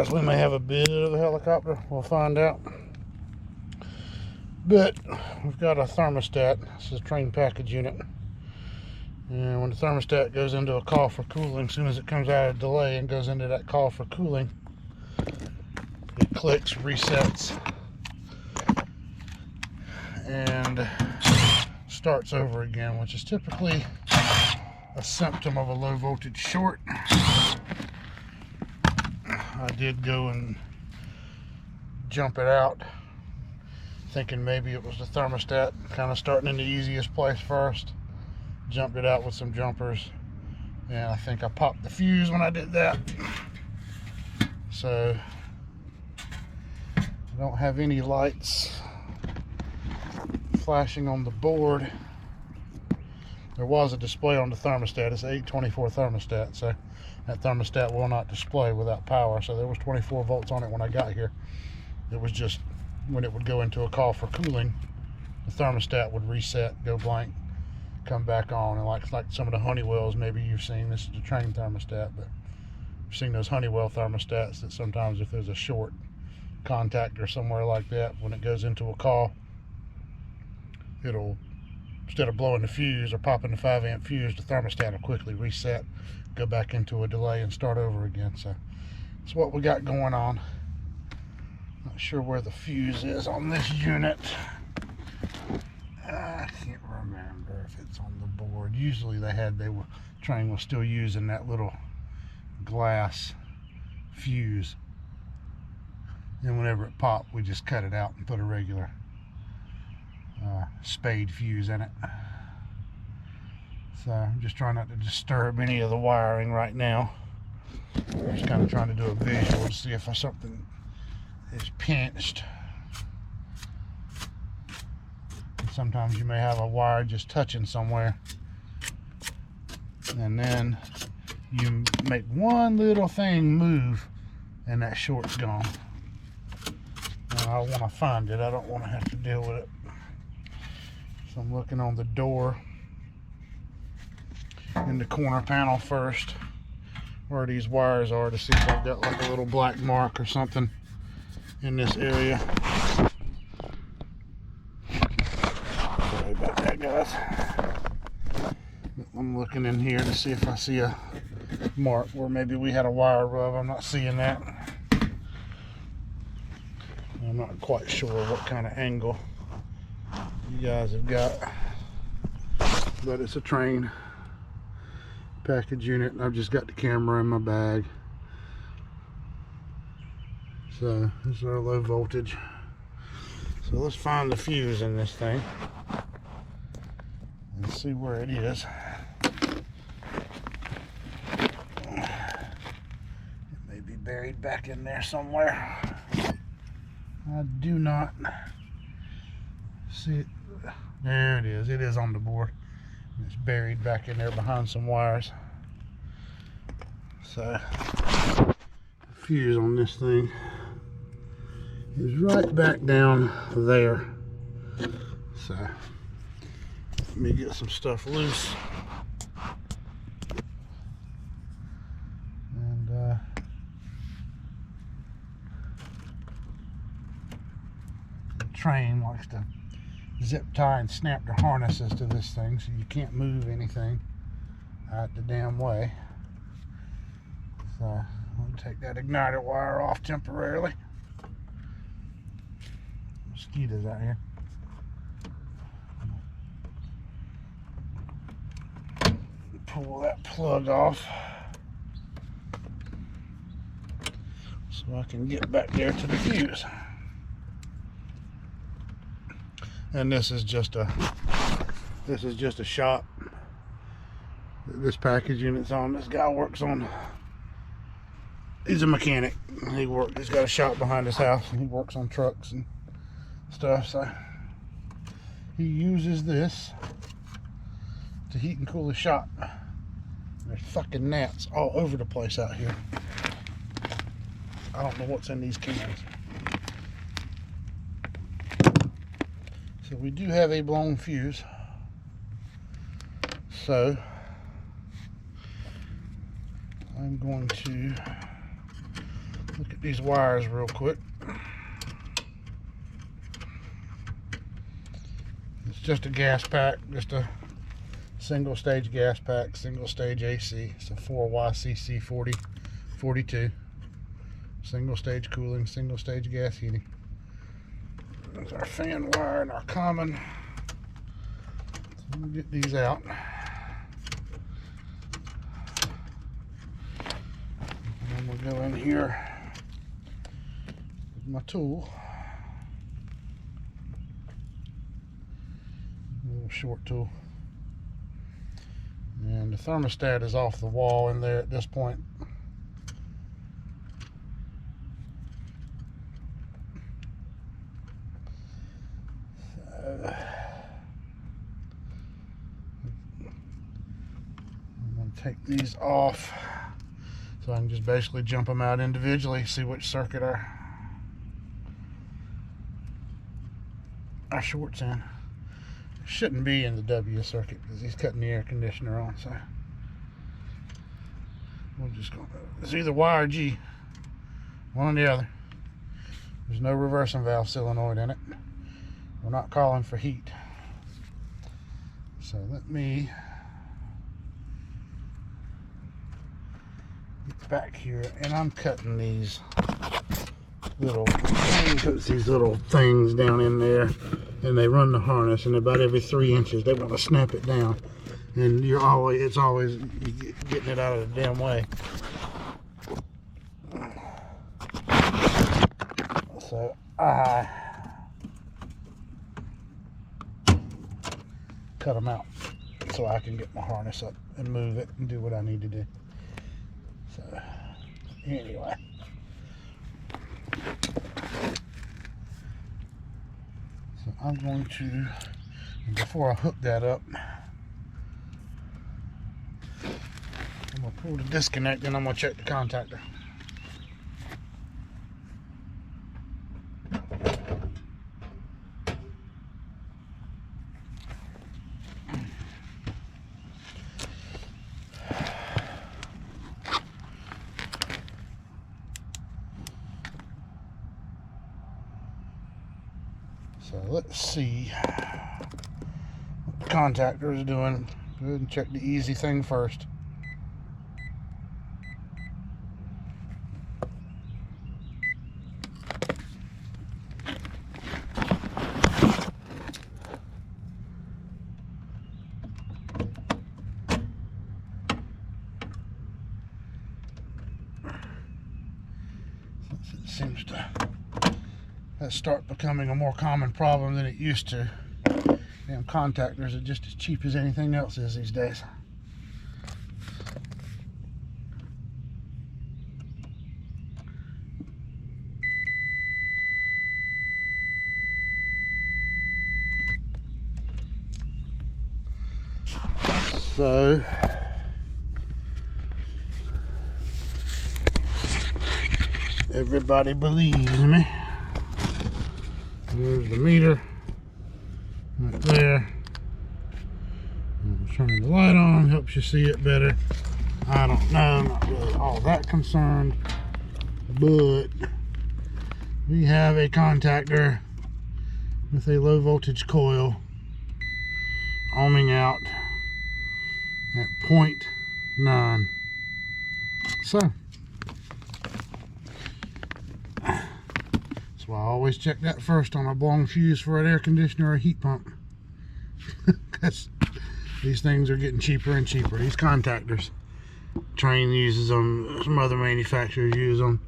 guys. We may have a bit of a helicopter. We'll find out. But we've got a thermostat. This is a train package unit. And when the thermostat goes into a call for cooling, as soon as it comes out of delay and goes into that call for cooling, it clicks, resets, and starts over again, which is typically a symptom of a low voltage short. I did go and jump it out, thinking maybe it was the thermostat, kind of starting in the easiest place first. Jumped it out with some jumpers, and I think I popped the fuse when I did that. So I don't have any lights flashing on the board. There was a display on the thermostat. It's an 824 thermostat, so that thermostat will not display without power. So there was 24 volts on it when I got here. It was just when it would go into a call for cooling, the thermostat would reset, go blank, come back on. And like some of the Honeywells, maybe you've seen, this is the train thermostat, but you've seen those Honeywell thermostats that sometimes if there's a short contactor somewhere like that, when it goes into a call, it'll, instead of blowing the fuse or popping the 5 amp fuse, the thermostat will quickly reset, go back into a delay, and start over again. So that's what we got going on. Not sure where the fuse is on this unit. I can't remember if it's on the board. Usually train was still using that little glass fuse, and whenever it popped, we just cut it out and put a regular spade fuse in it. So I'm just trying not to disturb any of the wiring right now. I'm just kind of trying to do a visual to see if something is pinched. And sometimes you may have a wire just touching somewhere, and then you make one little thing move and that short's gone. And I want to find it. I don't want to have to deal with it. So I'm looking on the door in the corner panel first, where these wires are, to see if I've got like a little black mark or something in this area. Sorry about that, guys. I'm looking in here to see if I see a mark where maybe we had a wire rub. I'm not seeing that. I'm not quite sure what kind of angle you guys have got, but it's a train package unit, and I've just got the camera in my bag. So this is our low voltage. So let's find the fuse in this thing and see where it is. It may be buried back in there somewhere. I do not see it. There it is. It is on the board. It's buried back in there behind some wires. So the fuse on this thing is right back down there. So let me get some stuff loose. And the train likes to zip tie and snap their harnesses to this thing, so you can't move anything out the damn way. So I'll take that igniter wire off temporarily. Mosquitoes out here. Pull that plug off so I can get back there to the fuse. And this is just a shop that this package unit's on. This guy works on, he's a mechanic. He's got a shop behind his house, and he works on trucks and stuff. So he uses this to heat and cool his shop. There's fucking gnats all over the place out here. I don't know what's in these cans. So we do have a blown fuse. So I'm going to Look at these wires real quick. It's just a gas pack, just a single stage gas pack, single stage AC. It's a 4YCC 4042. Single stage cooling, single stage gas heating. There's our fan wire and our common. So we'll get these out. And then we'll go in here with my tool. A little short tool. And the thermostat is off the wall in there at this point. I'm going to take these off so I can just basically jump them out individually, see which circuit our short's in. It shouldn't be in the W circuit because he's cutting the air conditioner on, so we're just going to, it's either Y or G, one or the other. There's no reversing valve solenoid in it. We're not calling for heat. So let me get back here, and I'm cutting these little things down in there, and they run the harness, and about every 3 inches they want to snap it down, and it's always getting it out of the damn way. So I cut them out so I can get my harness up and move it and do what I need to do. So anyway, so I'm going to, before I hook that up, I'm going to pull the disconnect and I'm going to check the contactor. So let's see what the contactor is doing. Go ahead and check the easy thing first. It seems to start becoming a more common problem than it used to. Damn contactors are just as cheap as anything else is these days. So everybody believes me. There's the meter right there. Turning the light on helps you see it better. I don't know, I'm not really all that concerned, but we have a contactor with a low voltage coil ohming out at 0.9. So that's why I always check that first on a blown fuse for an air conditioner or a heat pump. Because these things are getting cheaper and cheaper. These contactors, Train uses them, some other manufacturers use them,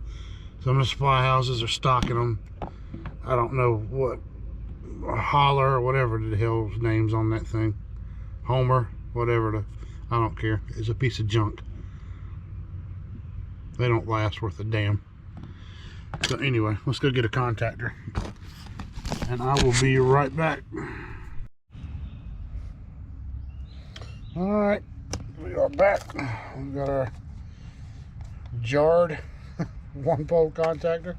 some of the supply houses are stocking them. I don't know what, Holler or whatever the hell's name's on that thing, Homer, whatever, I don't care. It's a piece of junk. They don't last worth a damn. So anyway, let's go get a contactor and I will be right back. Alright, we are back. We've got our jarred one pole contactor.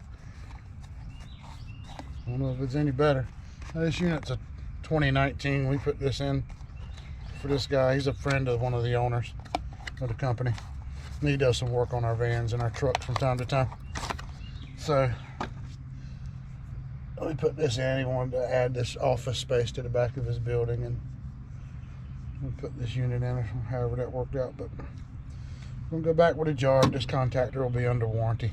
I don't know if it's any better. This unit's a 2019. We put this in for this guy. He's a friend of one of the owners of the company. And he does some work on our vans and our trucks from time to time. So we put this in. He wanted to add this office space to the back of his building, and we put this unit in, however that worked out. But we'll go back with a job. This contactor will be under warranty.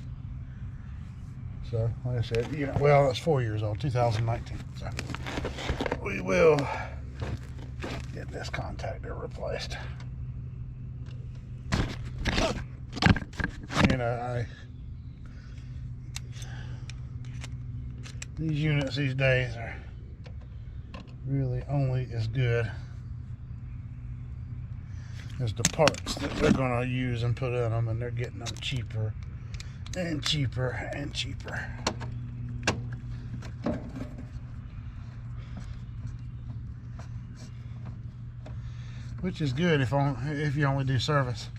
So, like I said, you know, well, it's 4 years old, 2019. So we will get this contactor replaced. You know, these units these days are really only as good as the parts that they're going to use and put in them, and they're getting them cheaper and cheaper and cheaper. Which is good if you only do service.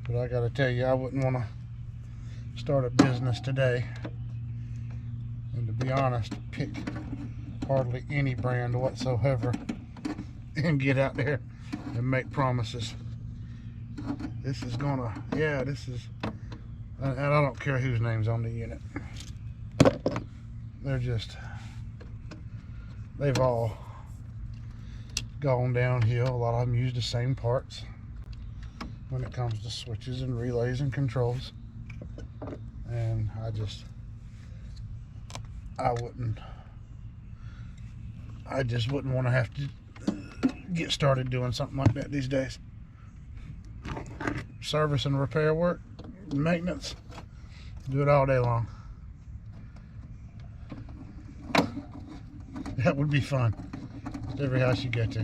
But I gotta tell you, I wouldn't want to start a business today, and to be honest, pick hardly any brand whatsoever and get out there and make promises. This is gonna, yeah, this is, and I don't care whose name's on the unit. They're just, they've all gone downhill. A lot of them use the same parts when it comes to switches and relays and controls. And I just wouldn't want to have to get started doing something like that these days. Service and repair work, maintenance, do it all day long. That would be fun. Just every house you get to.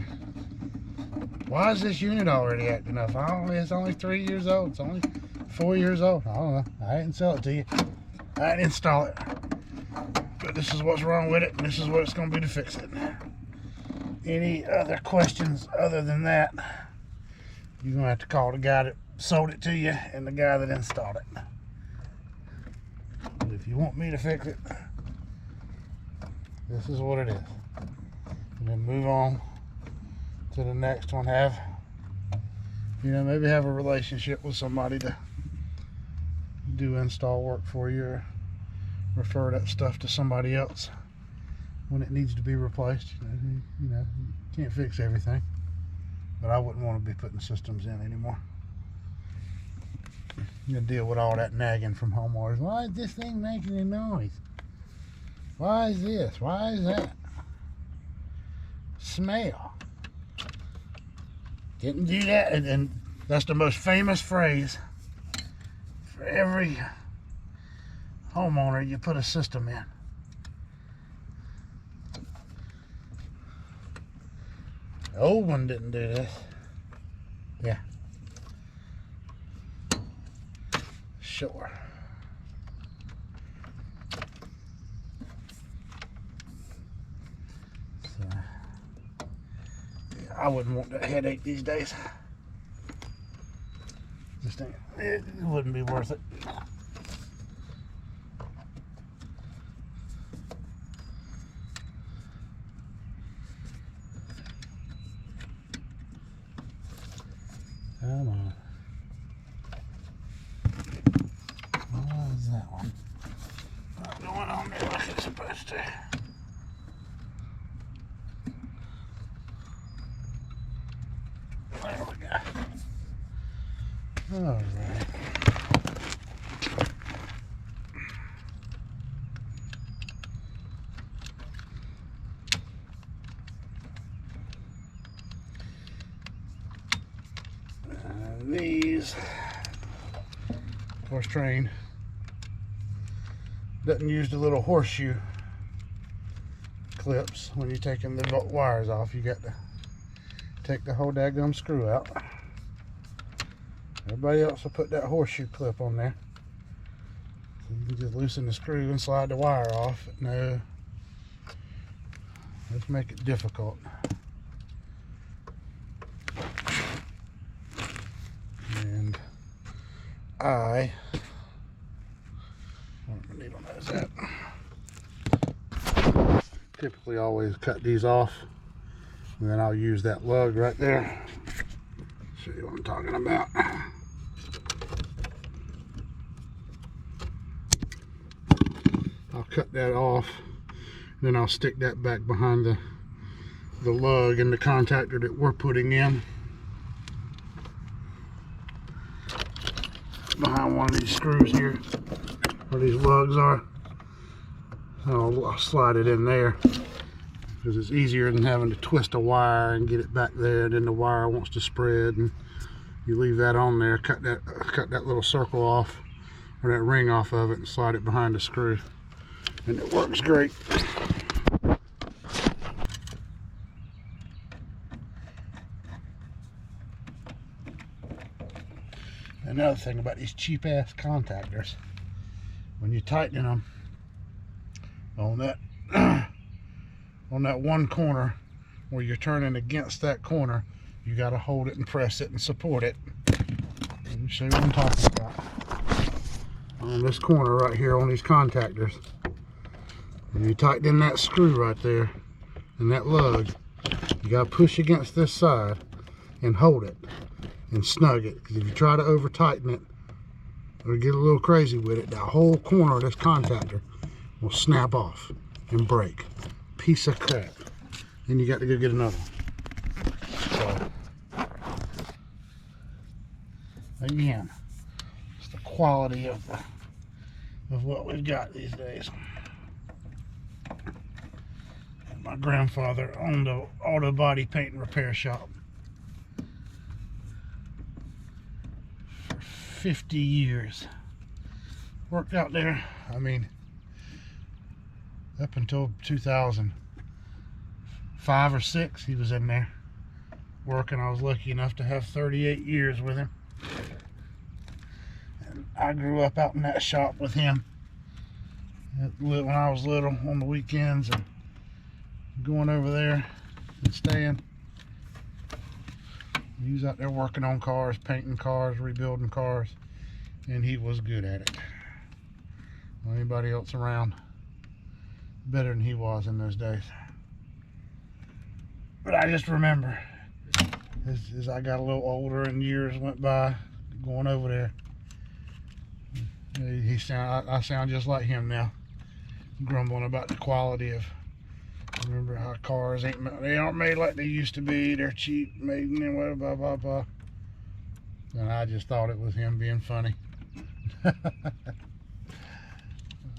Why is this unit already acting up? It's only 3 years old. It's only 4 years old. I don't know. I didn't sell it to you. I didn't install it. But this is what's wrong with it, and this is what it's going to be to fix it. Any other questions other than that, you're going to have to call the guy that sold it to you and the guy that installed it. But if you want me to fix it, this is what it is. And then move on to the next one. Maybe have a relationship with somebody to do install work for you, or refer that stuff to somebody else when it needs to be replaced. You can't fix everything, but I wouldn't want to be putting systems in anymore. You deal with all that nagging from homeowners. Why is this thing making a noise? Why is this? Why is that? Smell. Didn't do that. And that's the most famous phrase for every homeowner you put a system in. The old one didn't do this. Yeah. Sure. So, yeah, I wouldn't want that headache these days. Just ain't, it wouldn't be worth it. Come on. What is that one? Not going on there like it's supposed to. There we go. All right. These, of course, Train doesn't use the little horseshoe clips when you're taking the wires off. You got to take the whole daggum screw out. Everybody else will put that horseshoe clip on there, so you can just loosen the screw and slide the wire off. No, let's make it difficult. And I typically always cut these off, and then I'll use that lug right there. Show you what I'm talking about. cut that off. Then I'll stick that back behind the lug and the contactor that we're putting in. Behind one of these screws here, where these lugs are. So I'll slide it in there, because it's easier than having to twist a wire and get it back there, and then the wire wants to spread, and you leave that on there, cut that little circle off, or that ring off of it, and slide it behind the screw, and it works great. Another thing about these cheap ass contactors, when you tighten them on that on that one corner where you're turning against that corner, you got to hold it and press it and support it. Let me show you what I'm talking about. On this corner right here on these contactors, when you tighten in that screw right there and that lug, you got to push against this side and hold it and snug it, because if you try to over tighten it or get a little crazy with it, that whole corner of this contactor will snap off and break. Piece of crap. Then you got to go get another one. So again, it's the quality of what we've got these days. My grandfather owned an auto body paint and repair shop. 50 years. Worked out there, I mean, up until 2005 or 6, he was in there working. I was lucky enough to have 38 years with him. And I grew up out in that shop with him when I was little, on the weekends, and going over there and staying. He was out there working on cars, painting cars, rebuilding cars, and he was good at it. Well, anybody else around better than he was in those days. But I just remember, as I got a little older and years went by, going over there, I sound just like him now, grumbling about the quality of. Remember how cars aren't made like they used to be. They're cheap, made and whatever, blah blah blah. And I just thought it was him being funny.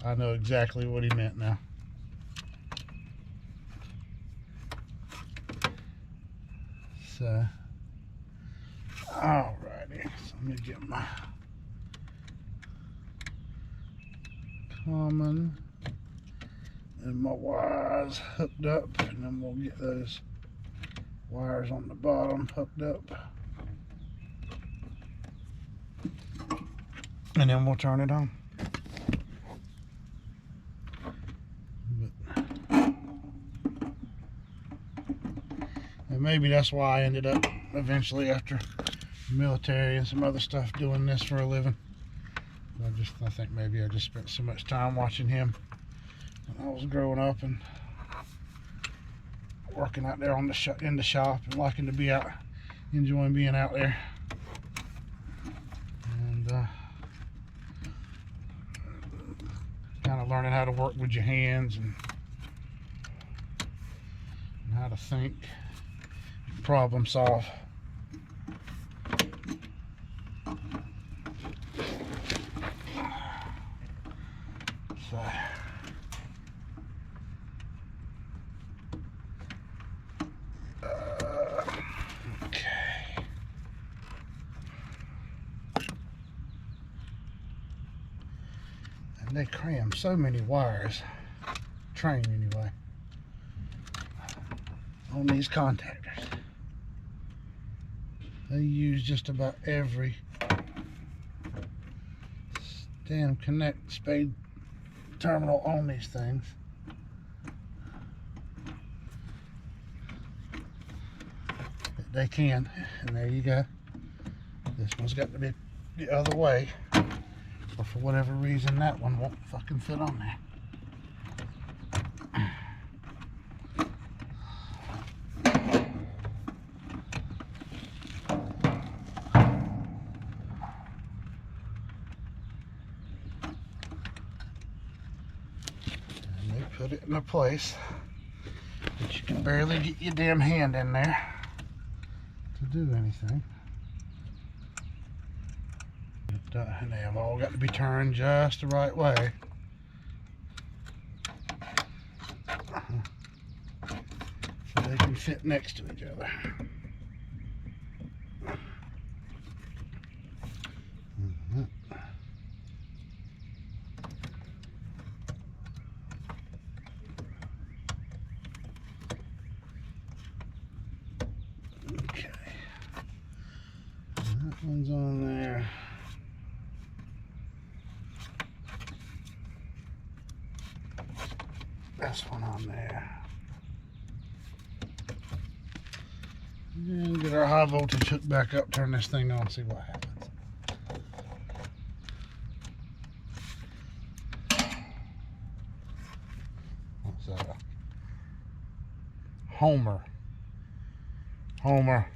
I know exactly what he meant now. So, alrighty. So let me get my common and my wires hooked up, and then we'll get those wires on the bottom hooked up, and then we'll turn it on. And maybe that's why I ended up eventually, after the military and some other stuff, doing this for a living. I think maybe I just spent so much time watching him when I was growing up and working out there in the shop, and liking to be out, enjoying being out there, and kind of learning how to work with your hands and how to think, problem solve. So they cram so many wires, train anyway, on these contactors. They use just about every damn spade terminal on these things. They can, and there you go. This one's got to be the other way, or for whatever reason that one won't fucking fit on there. in a place that you can barely get your damn hand in there to do anything. And they have all got to be turned just the right way. So they can fit next to each other. Okay. That one's on there. This one on there. And get our high voltage hooked back up, turn this thing on, see what happens. What's that? Homer. Homer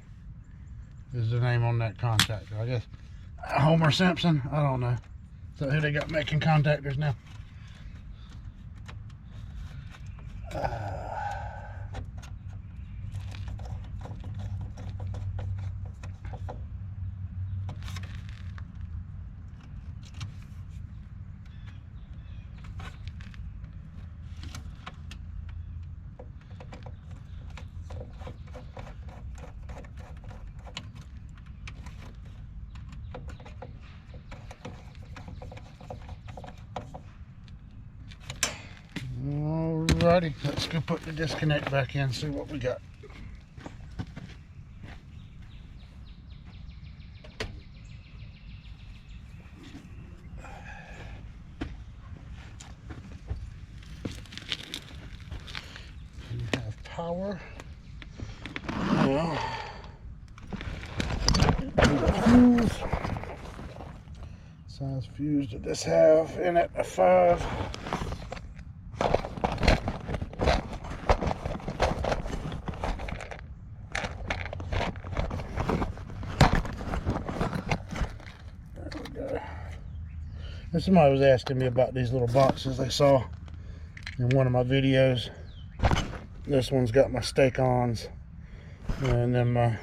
is the name on that contactor, I guess. Homer Simpson? I don't know. Is that who they got making contactors now? Alrighty, let's go put the disconnect back in, see what we got. We have power. Well, fuse. Size fuse did this have in it? A 5. And somebody was asking me about these little boxes they saw in one of my videos. This one's got my stake-ons, and then my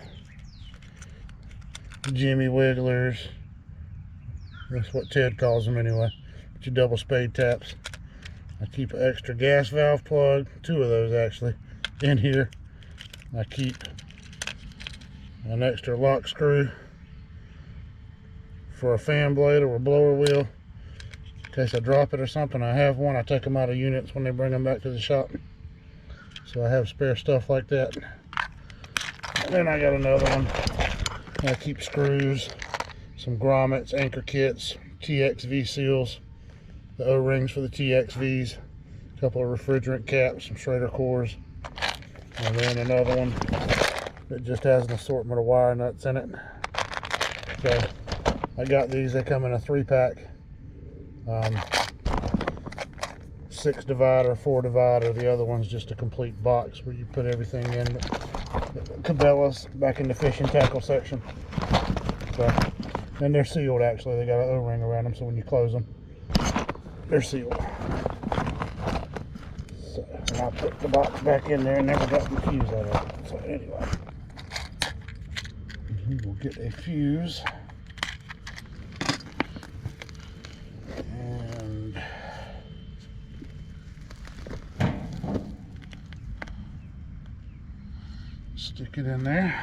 Jimmy Wigglers. That's what Ted calls them anyway. But your double spade taps. I keep an extra gas valve plug, 2 of those actually, in here. I keep an extra lock screw for a fan blade or a blower wheel. In case I drop it or something, I have one. I take them out of units when they bring them back to the shop. So I have spare stuff like that. And then I got another one. I keep screws, some grommets, anchor kits, TXV seals, the O-rings for the TXVs, a couple of refrigerant caps, some Schrader cores, and then another one that just has an assortment of wire nuts in it. So I got these. They come in a 3-pack. 6 divider, 4 divider. The other one's just a complete box where you put everything in. Cabela's back in the fishing tackle section. So, and they're sealed actually. They got an O-ring around them, so when you close them, they're sealed. So, and I put the box back in there and never got the fuse out of it. So anyway, we will get a fuse. And stick it in there.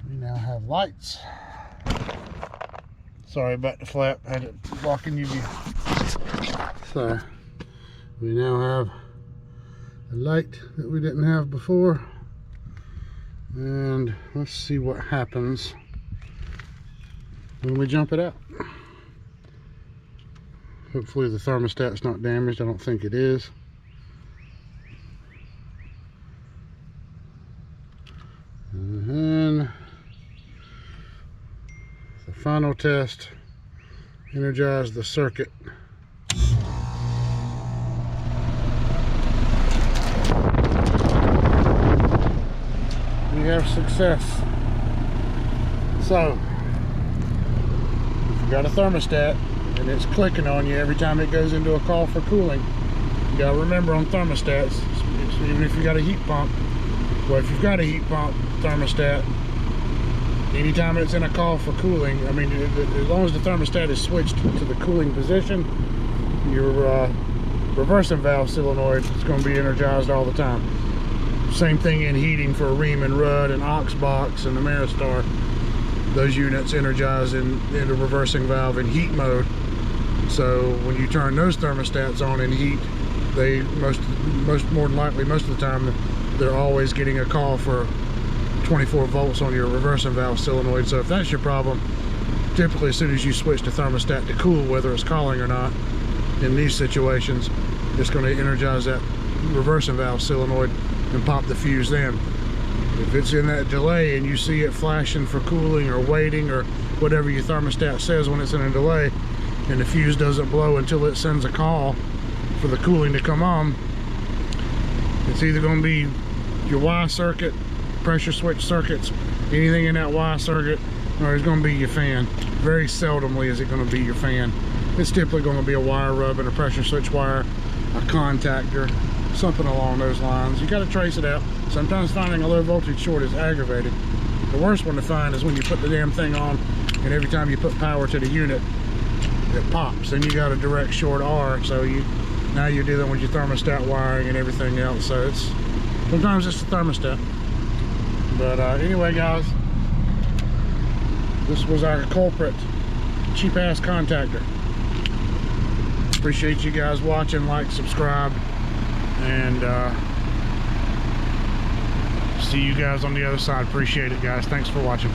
We now have lights. Sorry about the flap, had it blocking your view. So we now have a light that we didn't have before, and let's see what happens when we jump it out. Hopefully the thermostat's not damaged. I don't think it is. And then the final test, energize the circuit. have success. So, if you got a thermostat and it's clicking on you every time it goes into a call for cooling, you gotta remember on thermostats, even if you got a heat pump, well, if you've got a heat pump thermostat, anytime it's in a call for cooling, I mean, as long as the thermostat is switched to the cooling position, your reversing valve solenoid is going to be energized all the time. Same thing in heating for a Riemann Rudd and Oxbox and the Ameristar. Those units energize in the reversing valve in heat mode. So when you turn those thermostats on in heat, they more than likely, most of the time, they're always getting a call for 24 volts on your reversing valve solenoid. So if that's your problem, typically as soon as you switch the thermostat to cool, whether it's calling or not, in these situations, it's going to energize that reversing valve solenoid and pop the fuse then. If it's in that delay and you see it flashing for cooling or waiting or whatever your thermostat says when it's in a delay, and the fuse doesn't blow until it sends a call for the cooling to come on, it's either going to be your Y circuit, pressure switch circuits, anything in that Y circuit, or it's going to be your fan. Very seldomly is it going to be your fan. It's typically going to be a wire rub and a pressure switch wire, a contactor, something along those lines. You got to trace it out. Sometimes finding a low voltage short is aggravating. The worst one to find is when you put the damn thing on and every time you put power to the unit, it pops. Then you got a direct short R, so now you're dealing with your thermostat wiring and everything else. So sometimes it's the thermostat. But anyway, guys, this was our culprit, cheap ass contactor. Appreciate you guys watching, like, subscribe, and see you guys on the other side. Appreciate it, guys. Thanks for watching.